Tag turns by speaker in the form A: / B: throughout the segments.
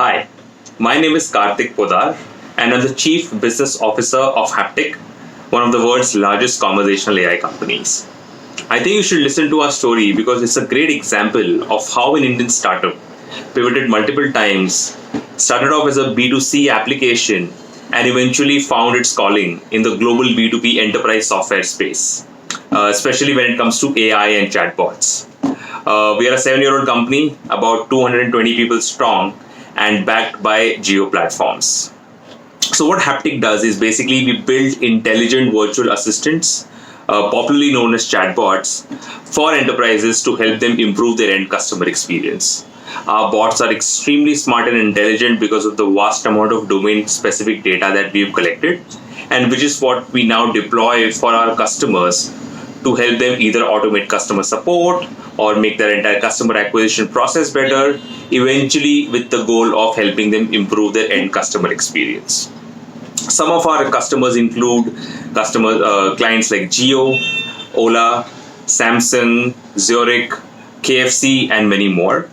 A: Hi, my name is Karthik Podar, and I'm the Chief Business Officer of Haptik, one of the world's largest conversational AI companies. I think you should listen to our story because it's a great example of how an Indian startup pivoted multiple times, started off as a B2C application, and eventually found its calling in the global B2B enterprise software space, especially when it comes to AI and chatbots. We are a 7-year-old company, about 220 people strong, and backed by Geo platforms. So what Haptik does is basically we build intelligent virtual assistants, popularly known as chatbots, for enterprises to help them improve their end customer experience. Our bots are extremely smart and intelligent because of the vast amount of domain-specific data that we've collected, and which is what we now deploy for our customers to help them either automate customer support or make their entire customer acquisition process better, eventually with the goal of helping them improve their end customer experience. Some of our customers include clients like Geo, Ola, Samsung, Zurich, KFC, and many more.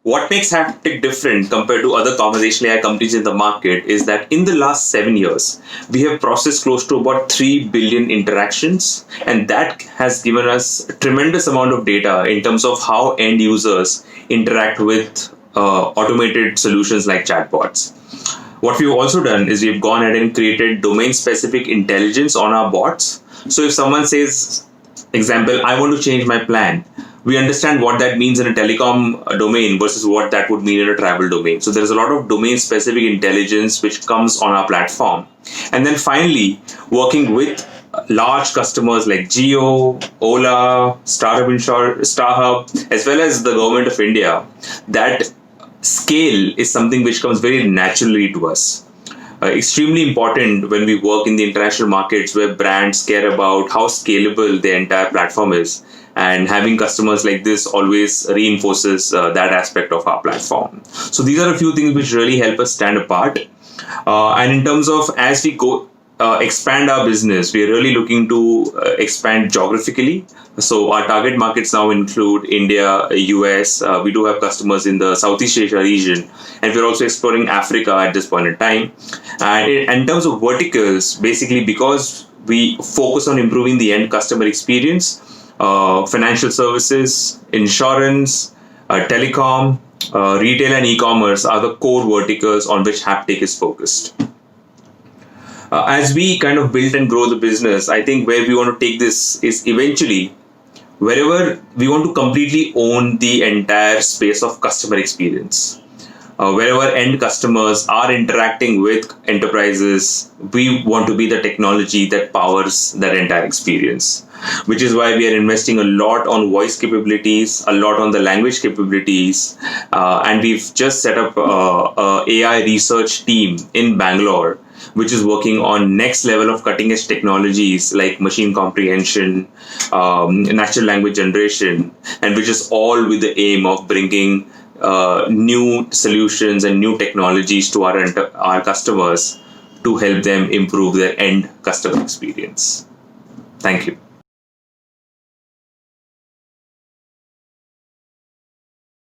A: What makes Haptik different compared to other conversational AI companies in the market is that in the last 7 years, we have processed close to about 3 billion interactions, and that has given us a tremendous amount of data in terms of how end users interact with automated solutions like chatbots. What we've also done is we've gone ahead and created domain-specific intelligence on our bots. So if someone says, example, I want to change my plan, we understand what that means in a telecom domain versus what that would mean in a travel domain. So there's a lot of domain-specific intelligence which comes on our platform. And then finally, working with large customers like Geo, Ola, StarHub, as well as the government of India, that scale is something which comes very naturally to us. Extremely important when we work in the international markets where brands care about how scalable their entire platform is, and having customers like this always reinforces that aspect of our platform. So these are a few things which really help us stand apart. And in terms of as we go expand our business, we are really looking to expand geographically. So our target markets now include India, US. We do have customers in the Southeast Asia region, and we're also exploring Africa at this point in time. And in terms of verticals, basically because we focus on improving the end customer experience, financial services, insurance, telecom, retail and e-commerce are the core verticals on which Haptik is focused. As we kind of build and grow the business, I think where we want to take this is eventually wherever we want to completely own the entire space of customer experience. Wherever end customers are interacting with enterprises, we want to be the technology that powers that entire experience, which is why we are investing a lot on voice capabilities, a lot on the language capabilities, and we've just set up a AI research team in Bangalore, which is working on next level of cutting edge technologies like machine comprehension, natural language generation, and which is all with the aim of bringing new solutions and new technologies to our customers to help them improve their end customer experience. Thank you.